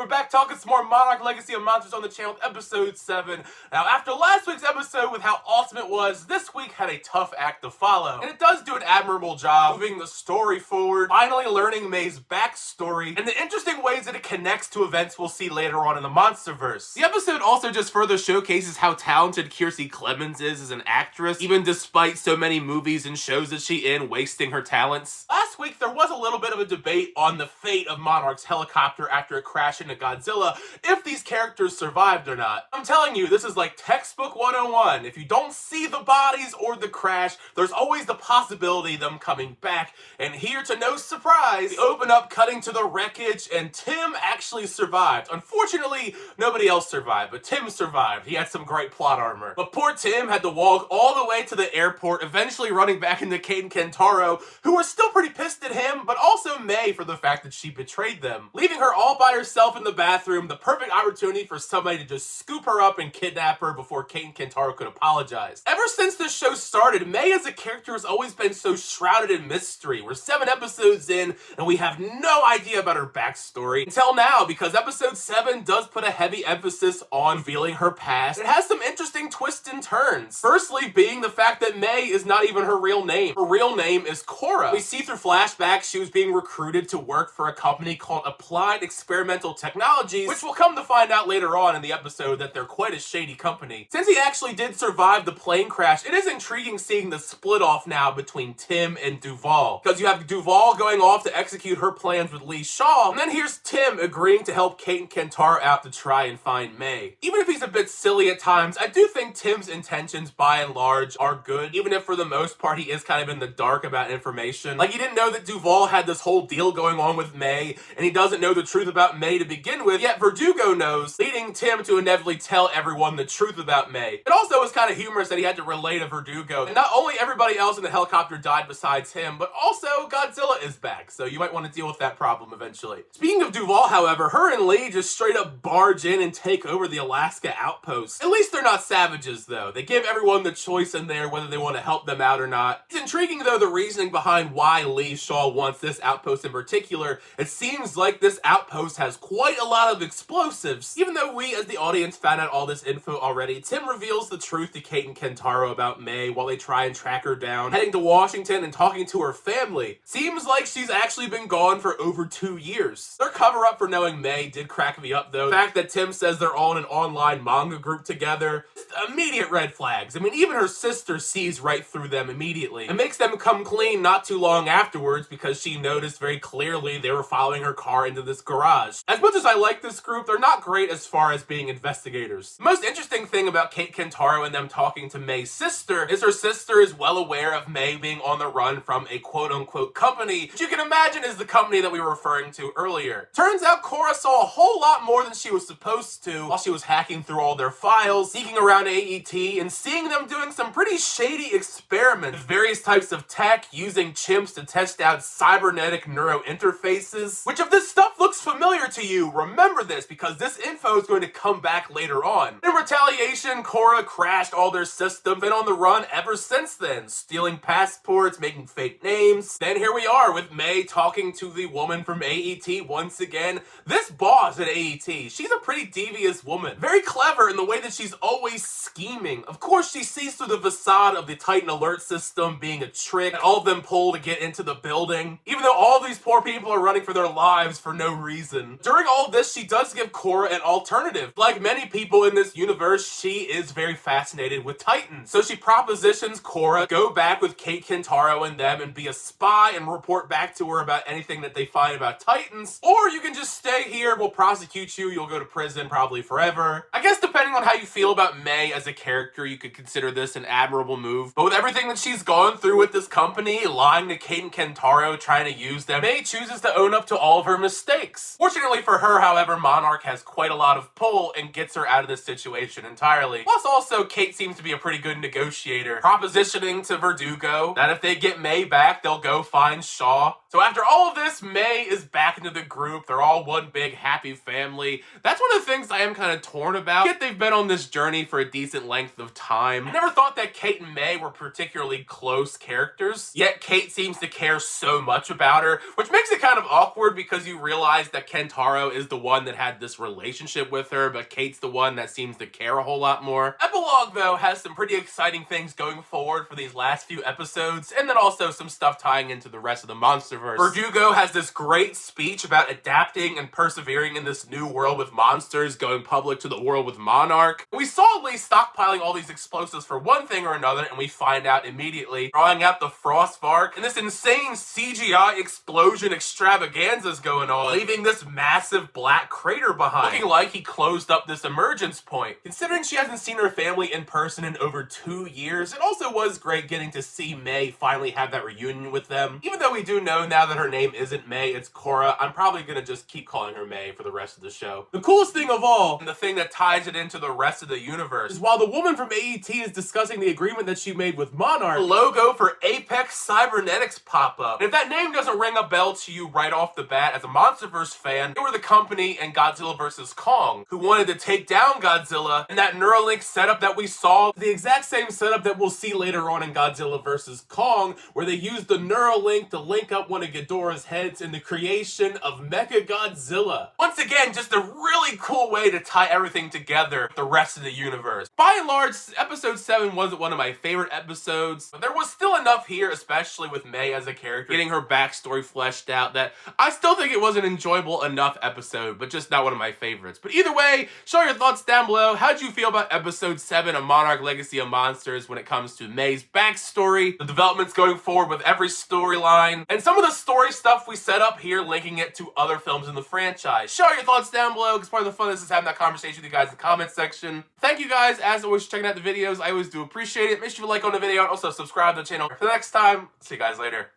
we're back talking some more Monarch Legacy of Monsters on the channel with episode 7. Now, after last week's episode with how awesome it was, this week had a tough act to follow. And it does do an admirable job moving the story forward, finally learning May's backstory, and the interesting ways that it connects to events we'll see later on in the MonsterVerse. The episode also just further showcases how talented Kiersey Clemons is as an actress, even despite so many movies and shows that she's in wasting her talents. Last week, there was a little bit of a debate on the fate of Monarch's helicopter after it crashed into Godzilla, if these characters survived or not. I'm telling you, this is like textbook 101. If you don't see the bodies or the crash, there's always the possibility of them coming back. And here, to no surprise, we open up cutting to the wreckage, and Tim actually survived. Unfortunately, nobody else survived, but Tim survived. He had some great plot armor. But poor Tim had to walk all the way to the airport, eventually running back into Kate and Kentaro, who were still pretty pissed at him, but also May for the fact that she betrayed them. Leaving her all by herself in the bathroom, the perfect opportunity for somebody to just scoop her up and kidnap her before Kate and Kentaro could apologize. Ever since this show started, May as a character has always been so shrouded in mystery. We're 7 episodes in, and we have no idea about her backstory until now, because episode 7 does put a heavy emphasis on revealing her past. It has some interesting twists and turns. Firstly, being the fact that May is not even her real name. Her real name is Cora. We see through flashbacks she was being recruited to work for a company called Applied Experimental Technologies, which we'll come to find out later on in the episode that they're quite a shady company. Since he actually did survive the plane crash, it is intriguing seeing the split off now between Tim and Duval. Because you have Duval going off to execute her plans with Lee Shaw, and then here's Tim agreeing to help Kate and Kentaro out to try and find May. Even if he's a bit silly at times, I do think Tim's intentions by and large are good, even if for the most part he is kind of in the dark about information. Like, he didn't know that Duval had this whole deal going on with May, and he doesn't know the truth about May to begin with, yet Verdugo knows, leading Tim to inevitably tell everyone the truth about May. It also was kind of humorous that he had to relay to Verdugo, and not only everybody else in the helicopter died besides him, but also Godzilla is back, so you might want to deal with that problem eventually. Speaking of Duval, however, her and Lee just straight up barge in and take over the Alaska outpost. At least they're not savages, though. They give everyone the choice in there whether they want to help them out or not. It's intriguing, though, the reasoning behind why Lee Shaw wants this outpost in particular. It seems like this outpost has quite a lot of explosives. Even though we, as the audience, found out all this info already, Tim reveals the truth to Kate and Kentaro about May while they try and track her down, heading to Washington and talking to her family. Seems like she's actually been gone for over 2 years. Their cover-up for knowing May did crack me up, though. The fact that Tim says they're all in an online manga group together, immediate red flags. I mean, even her sister sees right through them immediately. It makes them come clean not too long afterwards because she noticed very clearly they were following her car into this garage. As much as I like this group, they're not great as far as being investigators. The most interesting thing about Kate Kentaro and them talking to May's sister is her sister is well aware of May being on the run from a quote-unquote company, which you can imagine is the company that we were referring to earlier. Turns out Cora saw a whole lot more than she was supposed to while she was hacking through all their files, sneaking around AET, and seeing them doing some pretty shady experiments with various types of tech, using chimps to test out cybernetic neurointerfaces. Which, if this stuff looks familiar to you, remember this, because this info is going to come back later on. In retaliation, Cora crashed all their systems, been on the run ever since then, stealing passports, making fake names. Then here we are with May talking to the woman from AET once again. This boss at AET, she's a pretty devious woman. Very clever in the way that she's always scheming. Of course, she sees through the facade of the Titan alert system being a trick that all of them pull to get into the building, even though all these poor people are running for their lives for no reason. During all of this, she does give Cora an alternative. Like many people in this universe, she is very fascinated with Titans. So she propositions Cora go back with Kate Kentaro and them and be a spy and report back to her about anything that they find about Titans, or you can just stay here, we'll prosecute you, you'll go to prison probably forever. I guess depending on how you feel about May as a character, you could consider this an admirable move. But with everything that she's gone through with this company, lying to Kate and Kentaro, trying to use them, May chooses to own up to all of her mistakes. Fortunately for her, however, Monarch has quite a lot of pull and gets her out of this situation entirely. Plus also, Kate seems to be a pretty good negotiator, propositioning to Verdugo that if they get May back, they'll go find Shaw. So after all of this, May is back into the group. They're all one big happy family. That's one of the things I am kind of torn about. Yet they've been on this journey for a decent length of time. I never thought that Kate and May were particularly close characters, yet Kate seems to care so much about her, which makes it kind of awkward because you realize that Kentaro Verdugo is the one that had this relationship with her, but Kate's the one that seems to care a whole lot more. Epilogue, though, has some pretty exciting things going forward for these last few episodes, and then also some stuff tying into the rest of the MonsterVerse. Verdugo has this great speech about adapting and persevering in this new world with monsters, going public to the world with Monarch. We saw Lee stockpiling all these explosives for one thing or another, and we find out immediately, drawing out the Frostvark, and this insane CGI explosion extravaganza's going on, leaving this massive black crater behind, looking like he closed up this emergence point. Considering she hasn't seen her family in person in over 2 years, it also was great getting to see May finally have that reunion with them. Even though we do know now that her name isn't May, it's Cora, I'm probably gonna just keep calling her May for the rest of the show. The coolest thing of all, and the thing that ties it into the rest of the universe, is while the woman from AET is discussing the agreement that she made with Monarch, the logo for Apex Cybernetics pop up. And if that name doesn't ring a bell to you right off the bat as a MonsterVerse fan, they were the company in Godzilla vs. Kong who wanted to take down Godzilla, and that Neuralink setup that we saw, the exact same setup that we'll see later on in Godzilla vs. Kong, where they used the Neuralink to link up one of Ghidorah's heads in the creation of Mechagodzilla. Once again, just a really cool way to tie everything together with the rest of the universe. By and large, episode 7 wasn't one of my favorite episodes, but there was still enough here, especially with May as a character, getting her backstory fleshed out, that I still think it was an enjoyable enough episode, but just not one of my favorites. But either way, show your thoughts down below. How'd you feel about episode 7 of Monarch Legacy of Monsters when it comes to May's backstory, the developments going forward with every storyline, and some of the story stuff we set up here, linking it to other films in the franchise? Show your thoughts down below, because part of the fun of this is having that conversation with you guys in the comment section. Thank you guys, as always, for checking out the videos. I always do appreciate it. Make sure you like on the video and also subscribe to the channel. For the next time, see you guys later.